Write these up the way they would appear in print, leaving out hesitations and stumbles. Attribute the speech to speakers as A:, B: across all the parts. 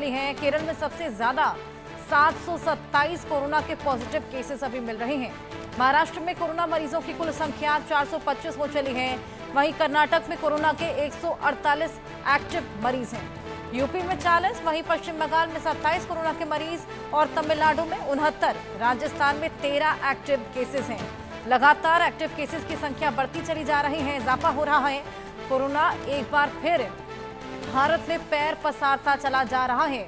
A: रही हैं। केरल में सबसे ज्यादा 727 कोरोना के पॉजिटिव केसेस अभी मिल रहे हैं। महाराष्ट्र में कोरोना मरीजों की कुल संख्या 425 हो चली है। वहीं कर्नाटक में कोरोना के 148 एक्टिव मरीज हैं। यूपी में 40, वहीं पश्चिम बंगाल में 27 कोरोना के मरीज और तमिलनाडु में 69, राजस्थान में 13 एक्टिव केसेस हैं। लगातार एक्टिव केसेस की संख्या बढ़ती चली जा रही है, इजाफा हो रहा है। कोरोना एक बार फिर भारत में पैर पसारता चला जा रहा है।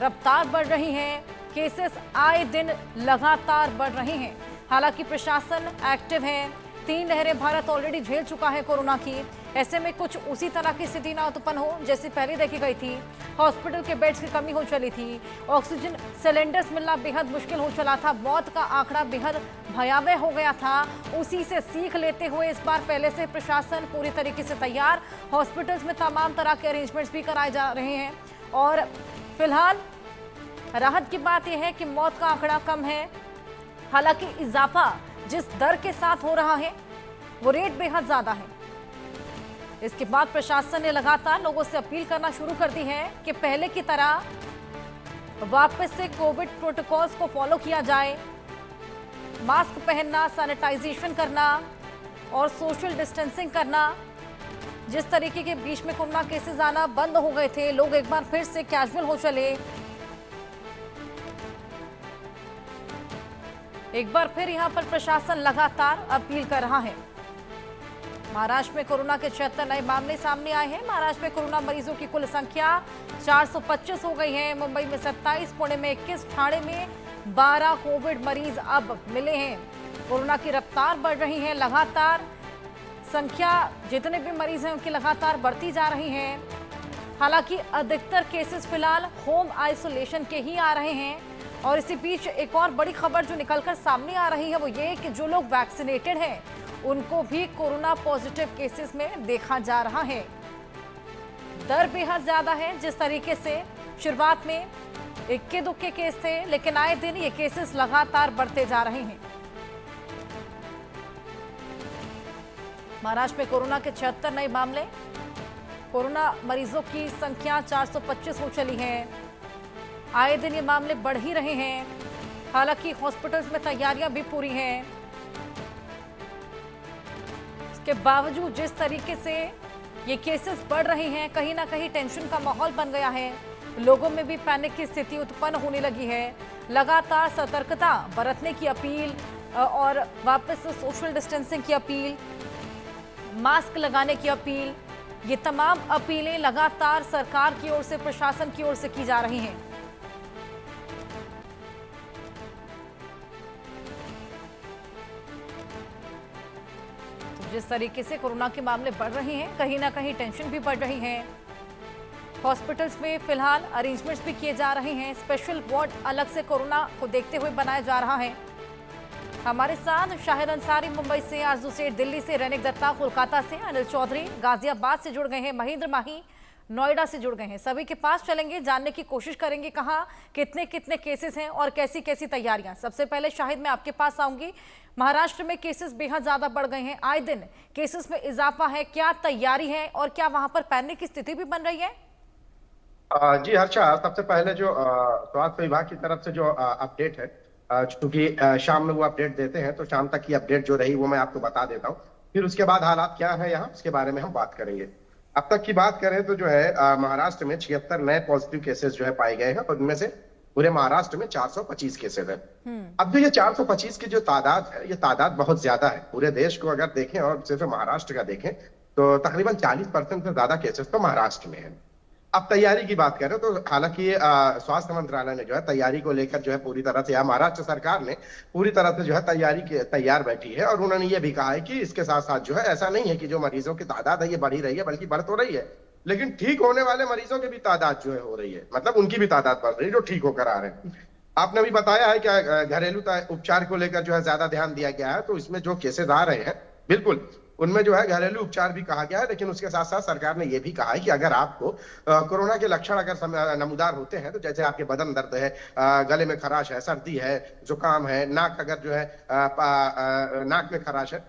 A: रफ्तार बढ़ रही है, केसेस आए दिन लगातार बढ़ रहे हैं। हालांकि प्रशासन एक्टिव है। 3 लहरें भारत ऑलरेडी झेल चुका है कोरोना की। ऐसे में कुछ उसी तरह की स्थिति ना उत्पन्न हो जैसी पहले देखी गई थी। हॉस्पिटल के बेड्स की कमी हो चली थी, ऑक्सीजन सिलेंडर्स मिलना बेहद मुश्किल हो चला था, मौत का आंकड़ा बेहद भयावह हो गया था। उसी से सीख लेते हुए इस बार पहले से प्रशासन पूरी तरीके से तैयार। हॉस्पिटल्स में तमाम तरह के अरेंजमेंट्स भी कराए जा रहे हैं और फिलहाल राहत की बात यह है कि मौत का आंकड़ा कम है। हालांकि इजाफा जिस दर के साथ हो रहा है वो रेट बेहद ज्यादा है। इसके बाद प्रशासन ने लगातार लोगों से अपील करना शुरू कर दी है कि पहले की तरह वापस से कोविड प्रोटोकॉल्स को फॉलो किया जाए। मास्क पहनना, सैनिटाइजेशन करना और सोशल डिस्टेंसिंग करना। जिस तरीके के बीच में कोरोना केसेस आना बंद हो गए थे, लोग एक बार फिर से कैजुअल हो चले। एक बार फिर यहां पर प्रशासन लगातार अपील कर रहा है। महाराष्ट्र में कोरोना के 76 नए मामले सामने आए हैं। महाराष्ट्र में कोरोना मरीजों की कुल संख्या 425 हो गई है। मुंबई में 27, पुणे में 21, ठाणे में 12 कोविड मरीज अब मिले हैं। कोरोना की रफ्तार बढ़ रही है, लगातार संख्या जितने भी मरीज हैं उनकी लगातार बढ़ती जा रही है। हालांकि अधिकतर केसेस फिलहाल होम आइसोलेशन के ही आ रहे हैं। और इसी बीच एक और बड़ी खबर जो निकलकर सामने आ रही है वो ये कि जो लोग वैक्सीनेटेड हैं उनको भी कोरोना पॉजिटिव केसेस में देखा जा रहा है। दर बेहद ज्यादा है। जिस तरीके से शुरुआत में इक्के दुक्के केस थे, लेकिन आए दिन ये केसेस लगातार बढ़ते जा रहे हैं। महाराष्ट्र में कोरोना के 76 नए मामले, कोरोना मरीजों की संख्या 425 हो चली है। आए दिन ये मामले बढ़ ही रहे हैं। हालांकि हॉस्पिटल्स में तैयारियां भी पूरी हैं। के बावजूद जिस तरीके से ये केसेस बढ़ रहे हैं, कहीं ना कहीं टेंशन का माहौल बन गया है। लोगों में भी पैनिक की स्थिति उत्पन्न होने लगी है। लगातार सतर्कता बरतने की अपील और वापस से सोशल डिस्टेंसिंग की अपील, मास्क लगाने की अपील, ये तमाम अपीलें लगातार सरकार की ओर से, प्रशासन की ओर से की जा रही हैं। जिस तरीके से कोरोना के मामले बढ़ रहे हैं, कहीं ना कहीं टेंशन भी बढ़ रही है। हॉस्पिटल्स में फिलहाल अरेंजमेंट्स भी किए जा रहे हैं। स्पेशल वार्ड अलग से कोरोना को देखते हुए बनाया जा रहा है। हमारे साथ शाहिद अंसारी मुंबई से, आरजू सेठ दिल्ली से, रैनिक दत्ता कोलकाता से, अनिल चौधरी गाजियाबाद से जुड़ गए हैं, महेंद्र माही नोएडा से जुड़ गए हैं। सभी के पास चलेंगे, जानने की कोशिश करेंगे कहाँ कितने कितने केसेस हैं और कैसी कैसी तैयारियां। सबसे पहले शाहिद मैं आपके पास आऊंगी। महाराष्ट्र में केसेस बेहद ज्यादा बढ़ गए हैं, आए दिन केसेस में इजाफा है, क्या तैयारी है और क्या वहां पर पैनिक की स्थिति भी बन रही है?
B: जी हर्षा, सबसे पहले जो स्वास्थ्य विभाग की तरफ से जो अपडेट है, चूंकि शाम में वो अपडेट देते हैं तो शाम तक की अपडेट जो रही वो मैं आपको बता देता हूँ। फिर उसके बाद हालात क्या है यहाँ उसके बारे में हम बात करेंगे। अब तक की बात करें तो जो है महाराष्ट्र में 76 नए पॉजिटिव केसेस जो है पाए गए हैं और उनमें से पूरे महाराष्ट्र में 425 केसेस है। अब जो ये 425 की जो तादाद है, ये तादाद बहुत ज्यादा है। पूरे देश को अगर देखें और सिर्फ महाराष्ट्र का देखें तो तकरीबन 40% से ज्यादा केसेस तो महाराष्ट्र में है। अब तैयारी की बात करें तो हालांकि स्वास्थ्य मंत्रालय ने जो है तैयारी को लेकर जो है पूरी तरह से, या महाराष्ट्र सरकार ने पूरी तरह से जो है तैयार बैठी है। और उन्होंने ये भी कहा है कि इसके साथ साथ जो है ऐसा नहीं है कि जो मरीजों की तादाद है ये बढ़ी रही है, बल्कि बढ़ तो रही है, लेकिन ठीक होने वाले मरीजों की भी तादाद जो है हो रही है, मतलब उनकी भी तादाद बढ़ रही है जो ठीक होकर आ रहे हैं। आपने भी बताया है कि घरेलू उपचार को लेकर जो है ज्यादा ध्यान दिया गया है, तो इसमें जो केसेस आ रहे हैं बिल्कुल उनमें जो है घरेलू उपचार भी कहा गया है। लेकिन उसके साथ साथ सरकार ने यह भी कहा है कि अगर आपको कोरोना के लक्षण अगर नमूदार होते हैं, तो जैसे आपके बदन दर्द है, गले में खराश है, सर्दी है, जुकाम है, नाक अगर जो है नाक में खराश है,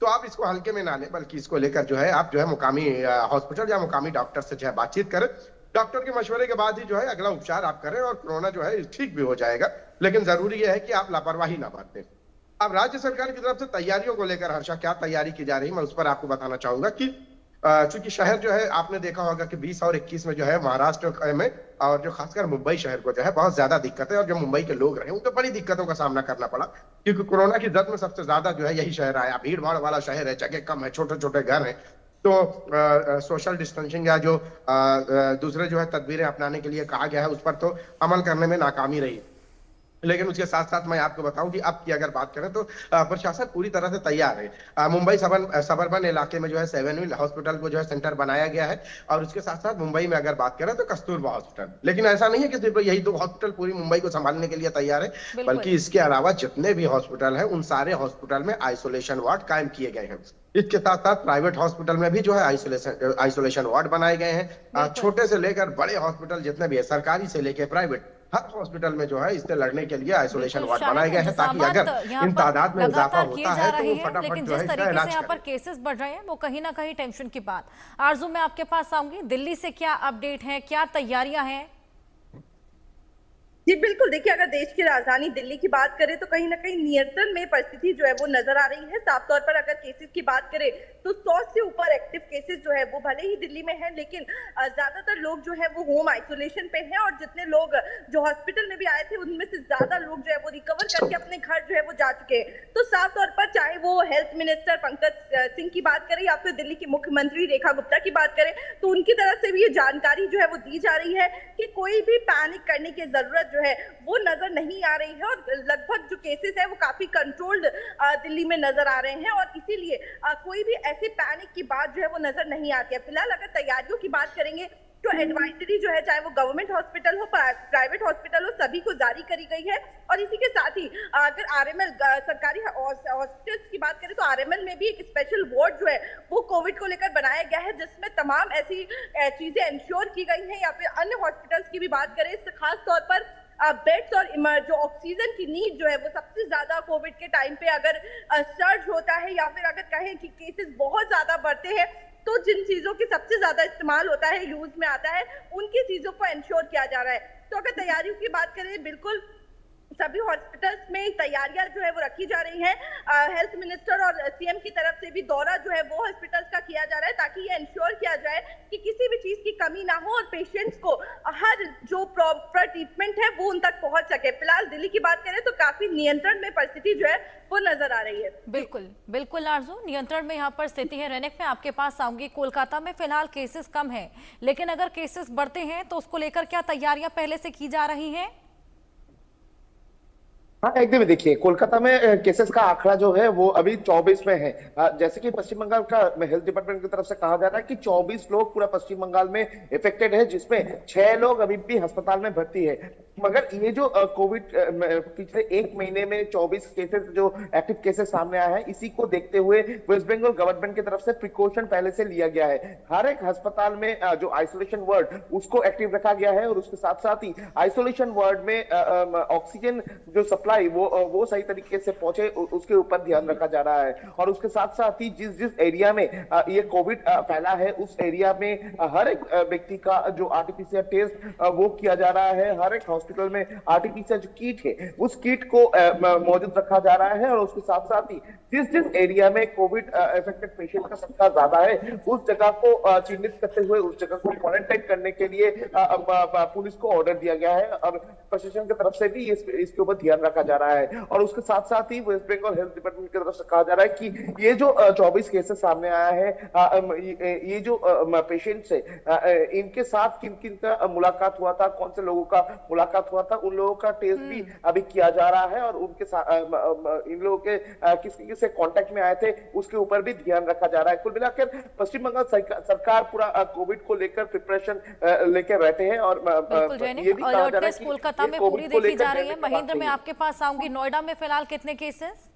B: तो आप इसको हल्के में ना लें, बल्कि इसको लेकर जो है आप जो है मुकामी हॉस्पिटल या मुकामी डॉक्टर से जो है बातचीत करें। डॉक्टर के मशवरे के बाद ही जो है अगला उपचार आप करें और कोरोना जो है ठीक भी हो जाएगा। लेकिन जरूरी यह है कि आप लापरवाही ना बरतें। अब राज्य सरकार की तरफ से तैयारियों को लेकर हर्षा क्या तैयारी की जा रही है, मैं उस पर आपको बताना चाहूंगा कि चूंकि शहर जो है आपने देखा होगा कि 20 और 21 में जो है महाराष्ट्र में और जो खासकर मुंबई शहर को जो है बहुत ज्यादा दिक्कत है, और जो मुंबई के लोग रहे उनको बड़ी दिक्कतों का सामना करना पड़ा, क्योंकि कोरोना की जद में सबसे ज्यादा जो है यही शहर आया। भीड़ भाड़ वाला शहर है, जगह कम है, छोटे छोटे घर हैं, तो सोशल डिस्टेंसिंग या जो दूसरे जो है तदबीरें अपनाने के लिए कहा गया है उस पर तो अमल करने में नाकामी रही। लेकिन उसके साथ साथ मैं आपको बताऊं कि अब की अगर बात करें तो प्रशासन पूरी तरह से तैयार है। मुंबई सबर्बन इलाके में जो है 7 व्हील हॉस्पिटल को जो है सेंटर बनाया गया है, और उसके साथ साथ मुंबई में अगर बात करें तो कस्तूरबा हॉस्पिटल। लेकिन ऐसा नहीं है कि सिर्फ यही 2 हॉस्पिटल पूरी मुंबई को संभालने के लिए तैयार है, बल्कि इसके अलावा जितने भी हॉस्पिटल है उन सारे हॉस्पिटल में आइसोलेशन वार्ड कायम किए गए हैं। इसके साथ साथ प्राइवेट हॉस्पिटल में भी जो है आइसोलेशन वार्ड बनाए गए हैं। छोटे से लेकर बड़े हॉस्पिटल जितने भी है, सरकारी से लेकर प्राइवेट, हर हॉस्पिटल में जो है इससे लड़ने के लिए आइसोलेशन वार्ड बनाए गए हैं, ताकि अगर इन तादाद में इजाफा होता है तो वो फटाफट
A: लेकिन
B: जो है
A: जिस
B: इसका
A: तरीके से
B: इलाज
A: यहाँ पर
B: करें।
A: केसेस बढ़ रहे हैं वो कहीं ना कहीं टेंशन की बात। आरजू मैं आपके पास आऊंगी, दिल्ली से क्या अपडेट है, क्या तैयारियां हैं?
C: जी बिल्कुल, देखिए अगर देश की राजधानी दिल्ली की बात करें तो कहीं ना कहीं नियंत्रण में परिस्थिति जो है वो नजर आ रही है। साफ तौर पर अगर केसेस की बात करें तो 100 से ऊपर एक्टिव केसेस जो है वो भले ही दिल्ली में है, लेकिन ज्यादातर लोग जो है वो होम आइसोलेशन पे हैं, और जितने लोग जो हॉस्पिटल में भी आए थे उनमें से ज्यादा लोग जो है वो रिकवर करके अपने घर जो है वो जा चुके हैं। तो साफ तौर पर चाहे वो हेल्थ मिनिस्टर पंकज सिंह की बात करें या फिर दिल्ली की मुख्यमंत्री रेखा गुप्ता की बात करें, तो उनकी तरफ से भी ये जानकारी जो है वो दी जा रही है कि कोई भी पैनिक करने की जरूरत जो है वो नजर नहीं आ रही है, और लगभग जो केसेस है वो काफी कंट्रोल्ड दिल्ली में नजर आ रहे हैं, और इसीलिए कोई भी ऐसे पैनिक की बात जो है वो नजर नहीं आती है। फिलहाल अगर तैयारियों की बात करेंगे तो एडवाइजरी जो है चाहे वो गवर्नमेंट हॉस्पिटल हो, प्राइवेट हॉस्पिटल हो, सभी को जारी करी गई है। और इसी के साथ ही अगर आरएमएल सरकारी हॉस्पिटल्स की बात करें तो आरएमएल में भी एक स्पेशल वार्ड जो है वो कोविड को लेकर बनाया गया है, जिसमें तमाम ऐसी चीजें इंश्योर की गई हैं। या फिर अन्य हॉस्पिटल्स की भी बात करें तो खास तौर पर बेड्स और जो ऑक्सीजन की नीड जो है वो सबसे ज्यादा कोविड के टाइम पे अगर सर्ज होता है या फिर अगर कहें कि केसेस बहुत ज्यादा बढ़ते हैं तो जिन चीजों की सबसे ज्यादा इस्तेमाल होता है, यूज में आता है, उनकी चीजों को इंश्योर किया जा रहा है। तो अगर तैयारियों की बात करें, बिल्कुल सभी हॉस्पिटल्स में तैयारियां जो है वो रखी जा रही हैं। हेल्थ मिनिस्टर और सीएम की तरफ से भी दौरा जो है वो हॉस्पिटल्स का किया जा रहा है, ताकि ये इंश्योर किया जाए कि किसी भी चीज की कमी ना हो और पेशेंट्स को हर जो प्रॉपर ट्रीटमेंट है वो उन तक पहुंच सके। फिलहाल दिल्ली की बात करें तो काफी नियंत्रण में परिस्थिति जो है वो नजर आ रही है।
A: बिल्कुल बिल्कुल आरजू, नियंत्रण में यहाँ पर स्थिति है। रैनेक में आपके पास आऊंगी, कोलकाता में फिलहाल केसेस कम है, लेकिन अगर केसेस बढ़ते हैं तो उसको लेकर क्या तैयारियां पहले से की जा रही हैं?
D: हाँ एकदम देखिए, कोलकाता में केसेस का आंकड़ा जो है वो अभी 24 में है। जैसे कि पश्चिम बंगाल का हेल्थ डिपार्टमेंट की तरफ से कहा जा रहा है कि 24 लोग पूरा पश्चिम बंगाल में इफेक्टेड है, जिसमें 6 लोग अभी भी अस्पताल में भर्ती है। मगर ये जो कोविड पिछले 1 महीने में 24 केसेस जो एक्टिव केसेस सामने आया है, इसी को देखते हुए वेस्ट बंगाल गवर्नमेंट की तरफ से प्रिकॉशन पहले से लिया गया है। हर एक अस्पताल में जो आइसोलेशन वार्ड उसको एक्टिव रखा गया है, और उसके साथ साथ ही आइसोलेशन वार्ड में ऑक्सीजन जो सप्लाई वो सही तरीके से पहुंचे उसके ऊपर ध्यान रखा जा रहा है। और उसके साथ साथ ही जिस जिस एरिया में ये कोविड फैला है उस एरिया में हर एक व्यक्ति का जो आरटीपीसीआर टेस्ट वो किया जा रहा है। हर एक हॉस्पिटल में आरटीपीसीआर जो किट है उस किट को मौजूद रखा जा रहा है, और उसके साथ साथ ही जिस जिस एरिया में कोविड इफेक्टेड पेशेंट का संख्या ज्यादा है उस जगह को चिन्हित करते हुए उस जगह को क्वारंटाइन करने के लिए पुलिस को ऑर्डर दिया गया है, और प्रशासन की तरफ से भी इसके ऊपर ध्यान रखा जा रहा है। और उसके साथ साथ ही वेस्ट बंगाल हेल्थ डिपार्टमेंट की तरफ से कहा जा रहा है कि ये जो 24 केसेस सामने आया है, ये जो पेशेंट्स है इनके साथ किन किन का मुलाकात हुआ था, कौन से लोगों का मुलाकात हुआ था, उन लोगों का टेस्ट भी अभी किया जा रहा है, और उनके साथ इन लोगों के किस से कांटेक्ट में आए थे उसके ऊपर भी ध्यान रखा जा रहा है। कुल मिलाकर पश्चिम बंगाल सरकार पूरा कोविड को लेकर प्रिपरेशन लेकर रहते हैं। और ये भी कहा जा रहा है कि
A: कोलकाता में पूरी देखी जा रही है। महेंद्र, मैं आपके पास आऊंगी, नोएडा में फिलहाल कितने केसेस?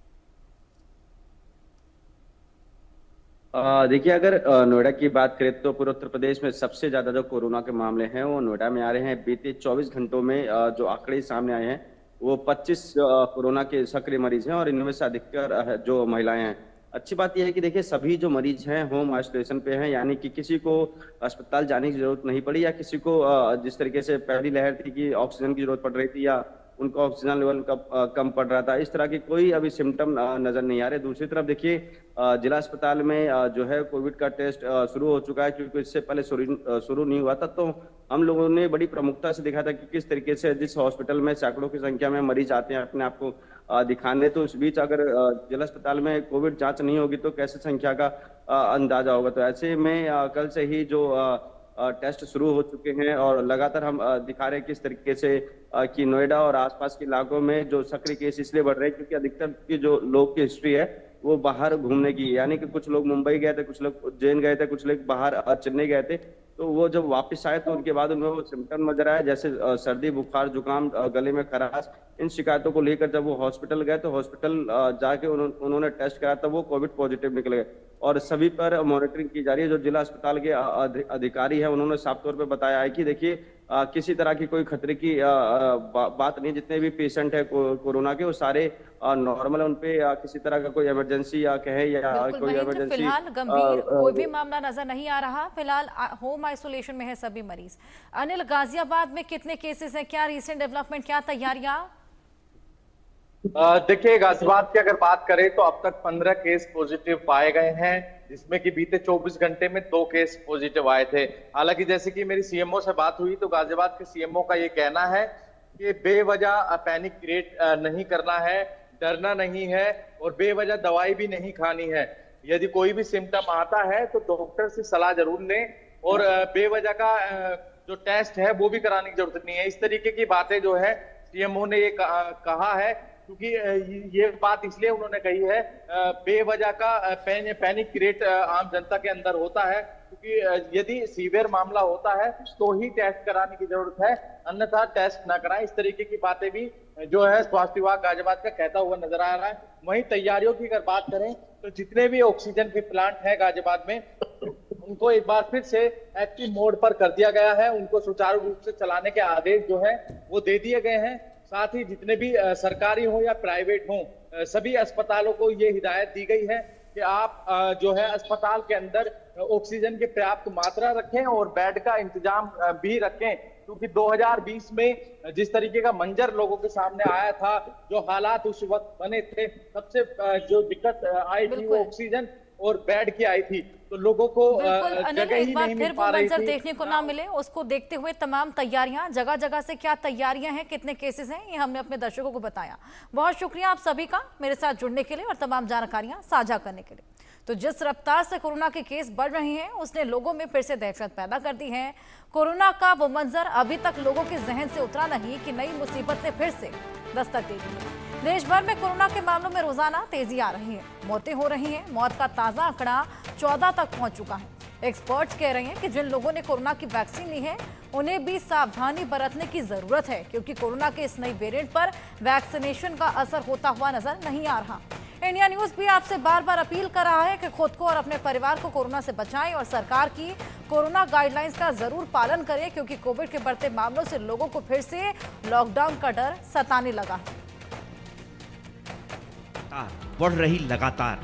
E: देखिए, अगर नोएडा की बात करें तो पूरे उत्तर प्रदेश में सबसे ज्यादा जो कोरोना के मामले हैं वो नोएडा में आ रहे हैं। बीते 24 घंटों में जो आंकड़े सामने आए हैं वो 25 कोरोना के सक्रिय मरीज हैं, और इनमें से अधिकतर जो महिलाएं हैं अच्छी बात यह है कि देखिए सभी जो मरीज हैं होम आइसोलेशन पे हैं, यानी कि किसी को अस्पताल जाने की जरूरत नहीं पड़ी, या किसी को जिस तरीके से पहली लहर थी कि ऑक्सीजन की जरूरत पड़ रही थी या उनका ऑक्सीजन लेवल कम पड़ रहा था, इस तरह की कोई अभी सिम्टम नजर नहीं आ रहे। दूसरी तरफ देखिए जिला अस्पताल में जो है कोविड का टेस्ट शुरू हो चुका है, क्योंकि इससे पहले शुरू नहीं हुआ था। तो हम लोगों ने बड़ी प्रमुखता से देखा था कि किस तरीके से जिस हॉस्पिटल में सैकड़ों की संख्या में मरीज आते हैं अपने आप को दिखाने, तो इस बीच अगर जिला अस्पताल में कोविड जांच नहीं होगी तो कैसे संख्या का अंदाजा होगा। तो ऐसे में कल से ही जो टेस्ट शुरू हो चुके हैं और लगातार हम दिखा रहे हैं किस तरीके से कि नोएडा और आसपास के इलाकों में जो सक्रिय केस इसलिए बढ़ रहे हैं क्योंकि अधिकतर की जो लोग की हिस्ट्री है वो बाहर घूमने की, यानी कि कुछ लोग मुंबई गए थे, कुछ लोग उज्जैन गए थे, कुछ लोग बाहर चेन्नई गए थे। तो वो जब वापस आए तो उनके बाद उनमें वो सिम्टम नजर आए, जैसे सर्दी, बुखार, जुकाम, गले में खराश। इन शिकायतों को लेकर जब वो हॉस्पिटल गए तो हॉस्पिटल जाके उन्होंने टेस्ट कराया तब वो कोविड पॉजिटिव निकल गए और सभी पर मॉनिटरिंग की जा रही है। जो जिला अस्पताल के अधिकारी हैं उन्होंने साफ तौर पर बताया है कि देखिए किसी तरह की कोई खतरे की बात नहीं, जितने भी पेशेंट है कोरोना के वो सारे नॉर्मल है, उनपे किसी तरह का कोई इमरजेंसी या कहे या कोई इमरजेंसी
A: फिलहाल गंभीर कोई भी मामला नजर नहीं आ रहा। फिलहाल होम आइसोलेशन में है सभी मरीज। अनिल, गाजियाबाद में कितने केसेस हैं, क्या रिसेंट डेवलपमेंट, क्या तैयारियां?
F: देखिए गाजियाबाद की अगर बात करें तो अब तक 15 केस पॉजिटिव पाए गए हैं, जिसमें कि बीते 24 घंटे में 2 केस पॉजिटिव आए थे। हालांकि जैसे कि मेरी सीएमओ से बात हुई तो गाजियाबाद के सीएमओ का ये कहना है कि बेवजह पैनिक क्रिएट नहीं करना है, डरना नहीं है और बेवजह दवाई भी नहीं खानी है। यदि कोई भी सिम्टम आता है तो डॉक्टर से सलाह जरूर लें और बेवजह का जो टेस्ट है वो भी कराने की जरूरत नहीं है। इस तरीके की बातें जो है सीएमओ ने ये कहा है, क्योंकि ये बात इसलिए उन्होंने कही है बेवजह का पैनिक क्रिएट आम जनता के अंदर होता है, क्योंकि यदि सीवियर मामला होता है तो ही टेस्ट कराने की जरूरत है, अन्यथा टेस्ट ना कराएं। इस तरीके की बातें भी जो है स्वास्थ्य विभाग गाजियाबाद का कहता हुआ नजर आ रहा है। वहीं तैयारियों की अगर बात करें तो जितने भी ऑक्सीजन के प्लांट हैं गाजियाबाद में उनको एक बार फिर से एक्टिव मोड पर कर दिया गया है, उनको सुचारू रूप से चलाने के आदेश जो है वो दे दिए गए हैं। साथ ही जितने भी सरकारी हो या प्राइवेट हो सभी अस्पतालों को ये हिदायत दी गई है कि आप जो है अस्पताल के अंदर ऑक्सीजन की पर्याप्त मात्रा रखें और बेड का इंतजाम भी रखें, क्योंकि 2020 में जिस तरीके का मंजर लोगों के सामने आया था, जो हालात उस वक्त बने थे, सबसे जो दिक्कत आई थी वो ऑक्सीजन और बेड की आई थी, तो लोगों को जगह ही नहीं मिल पा रही थी।
A: देखने को ना मिले, उसको देखते हुए तमाम तैयारियां, जगह जगह से क्या तैयारियां हैं, कितने केसेस हैं, ये हमने अपने दर्शकों को बताया। बहुत शुक्रिया आप सभी का मेरे साथ जुड़ने के लिए और तमाम जानकारियां साझा करने के लिए। तो जिस रफ्तार से कोरोना के केस बढ़ रहे हैं उसने लोगों में फिर से दहशत पैदा कर दी है। कोरोना का वो मंजर अभी तक लोगों के जहन से उतरा नहीं कि नई मुसीबत ने फिर से दस्तक दे दी है। देश भर में कोरोना के मामलों में रोजाना तेजी आ रही है, मौतें हो रही हैं। मौत का ताजा आंकड़ा 14 तक पहुंच चुका है। एक्सपर्ट्स कह रहे हैं कि जिन लोगों ने कोरोना की वैक्सीन ली है उन्हें भी सावधानी बरतने की जरूरत है, क्योंकि कोरोना के इस नई वेरिएंट पर वैक्सीनेशन का असर होता हुआ नजर नहीं आ रहा। इंडिया न्यूज भी आपसे बार बार अपील कर रहा है कि खुद को और अपने परिवार को कोरोना से बचाएं और सरकार की कोरोना गाइडलाइंस का जरूर पालन करें, क्योंकि कोविड के बढ़ते मामलों से लोगों को फिर से लॉकडाउन का डर सताने लगा है।
G: बढ़ रही लगातार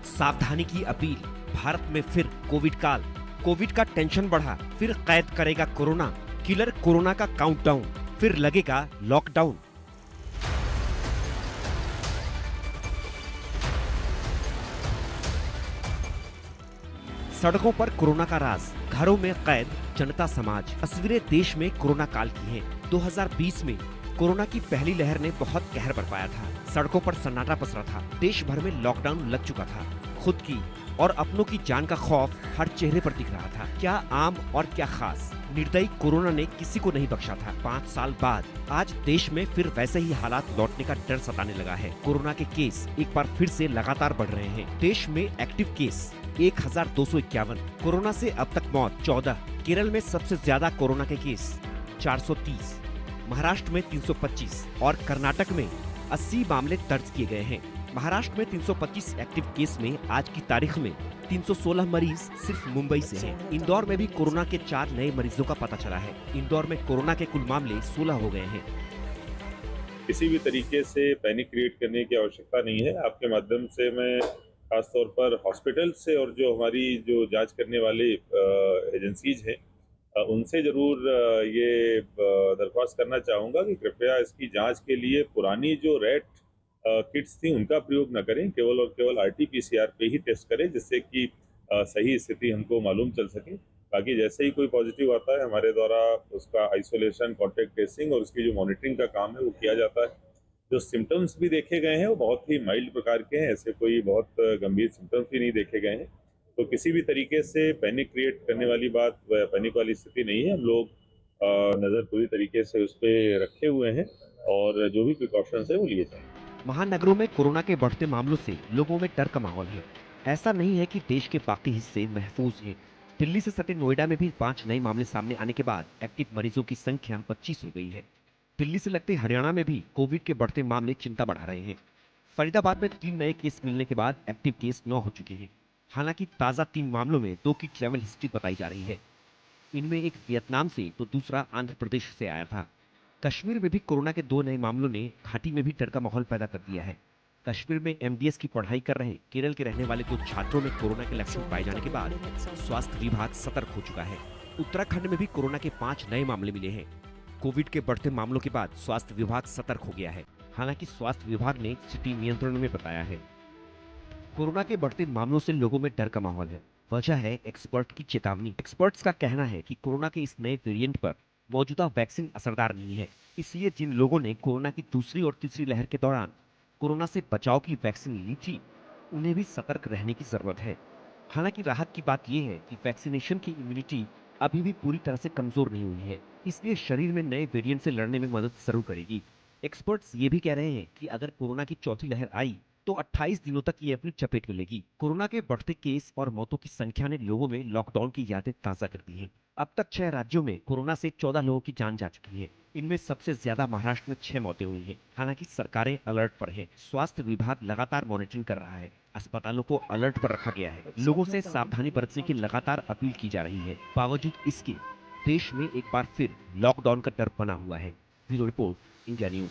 G: सावधानी की अपील। भारत में फिर कोविड काल, कोविड का टेंशन बढ़ा, फिर कैद करेगा कोरोना। किलर कोरोना का काउंटडाउन, फिर लगेगा लॉकडाउन। सड़कों पर कोरोना का राज, घरों में कैद जनता समाज। तस्वीरें देश में कोरोना काल की हैं। 2020 में कोरोना की पहली लहर ने बहुत कहर बरपाया था। सड़कों पर सन्नाटा पसरा था। देश भर में लॉकडाउन लग चुका था। खुद की और अपनों की जान का खौफ हर चेहरे पर दिख रहा था। क्या आम और क्या खास, निर्दयी कोरोना ने किसी को नहीं बख्शा था। 5 साल बाद आज देश में फिर वैसे ही हालात लौटने का डर सताने लगा है। कोरोना के केस एक बार फिर से लगातार बढ़ रहे हैं। देश में एक्टिव केस 1251, कोरोना से अब तक मौत 14। केरल में सबसे ज्यादा कोरोना के केस 430, महाराष्ट्र में 325 और कर्नाटक में 80 मामले दर्ज किए गए हैं। महाराष्ट्र में 325 एक्टिव केस में आज की तारीख में 316 मरीज सिर्फ मुंबई से हैं। इंदौर में भी कोरोना के 4 नए मरीजों का पता चला है। इंदौर में कोरोना के कुल मामले 16 हो गए हैं।
H: किसी भी तरीके से पैनिक क्रिएट करने की आवश्यकता नहीं है। आपके माध्यम से मैं खासतौर पर हॉस्पिटल से और जो हमारी जो जांच करने वाले एजेंसीज हैं उनसे जरूर ये दरख्वास्त करना चाहूँगा कि कृपया इसकी जांच के लिए पुरानी जो रैट किट्स थी उनका प्रयोग न करें, केवल और केवल RT-PCR पे ही टेस्ट करें, जिससे कि सही स्थिति हमको मालूम चल सके। बाकी जैसे ही कोई पॉजिटिव आता है हमारे द्वारा उसका आइसोलेशन, कॉन्टैक्ट ट्रेसिंग और उसकी जो मॉनिटरिंग का काम है वो किया जाता है। जो सिम्टम्स भी देखे गए हैं वो बहुत ही माइल्ड प्रकार के हैं, ऐसे कोई बहुत गंभीर सिम्टम्स भी नहीं देखे गए हैं। तो किसी भी तरीके से पैनिक क्रिएट करने वाली बात व पैनिक वाली स्थिति नहीं है। हम लोग नज़र पूरी तरीके से उस पर रखे हुए हैं और जो भी प्रिकॉशंस है वो लिए जाएं।
G: महानगरों में कोरोना के बढ़ते मामलों से लोगों में डर का माहौल है। ऐसा नहीं है कि देश के बाकी हिस्से महफूज हैं। दिल्ली से सटे नोएडा में भी 5 नए मामले सामने आने के बाद एक्टिव मरीजों की संख्या 25 हो गई है। दिल्ली से लगते हरियाणा में भी कोविड के बढ़ते मामले चिंता बढ़ा रहे हैं। फरीदाबाद में 3 नए केस मिलने के बाद एक्टिव केस 9 हो चुके हैं। हालांकि ताजा 3 मामलों में 2 की ट्रैवल हिस्ट्री बताई जा रही है। इनमें एक वियतनाम से तो दूसरा आंध्र प्रदेश से आया था। कश्मीर में भी कोरोना के 2 नए मामलों ने घाटी में भी डर का माहौल पैदा कर दिया है। कश्मीर में MDS की पढ़ाई कर रहे केरल के रहने वाले 2 छात्रों में कोरोना के लक्षण पाए जाने के बाद स्वास्थ्य विभाग सतर्क हो चुका है। उत्तराखंड में भी कोरोना के 5 नए मामले मिले हैं। कोविड के बढ़ते मामलों के बाद स्वास्थ्य विभाग सतर्क हो गया है। हालांकि स्वास्थ्य विभाग ने स्थिति नियंत्रण में बताया है। कोरोना के बढ़ते मामलों से लोगों में डर का माहौल है। वजह है एक्सपर्ट की चेतावनी। एक्सपर्ट्स का कहना है कि कोरोना के इस नए वेरिएंट पर मौजूदा वैक्सीन असरदार नहीं है। इसलिए जिन लोगों ने कोरोना की दूसरी और तीसरी लहर के दौरान कोरोना से बचाव की वैक्सीन ली थी, उन्हें भी सतर्क रहने की जरूरत है। हालांकि राहत की बात यह है कि वैक्सीनेशन की इम्यूनिटी अभी भी पूरी तरह से कमजोर नहीं हुई है, इसलिए शरीर में नए वेरिएंट से लड़ने में मदद जरूर करेगी। एक्सपर्ट्स ये भी कह रहे हैं कि अगर कोरोना की चौथी लहर आई तो 28 दिनों तक ये अपनी चपेट में लेगी। कोरोना के बढ़ते केस और मौतों की संख्या ने लोगों में लॉकडाउन की यादें ताजा कर दी हैं। अब तक 6 राज्यों में कोरोना से 14 लोगों की जान जा चुकी है। इनमें सबसे ज्यादा महाराष्ट्र में 6 मौतें हुई हैं। हालांकि सरकारें अलर्ट पर है। स्वास्थ्य विभाग लगातार मॉनिटरिंग कर रहा है। अस्पतालों को अलर्ट पर रखा गया है। लोगों से सावधानी बरतने की लगातार अपील की जा रही है। बावजूद इसके देश में एक बार फिर लॉकडाउन का डर बना हुआ है। Bureau report, India news.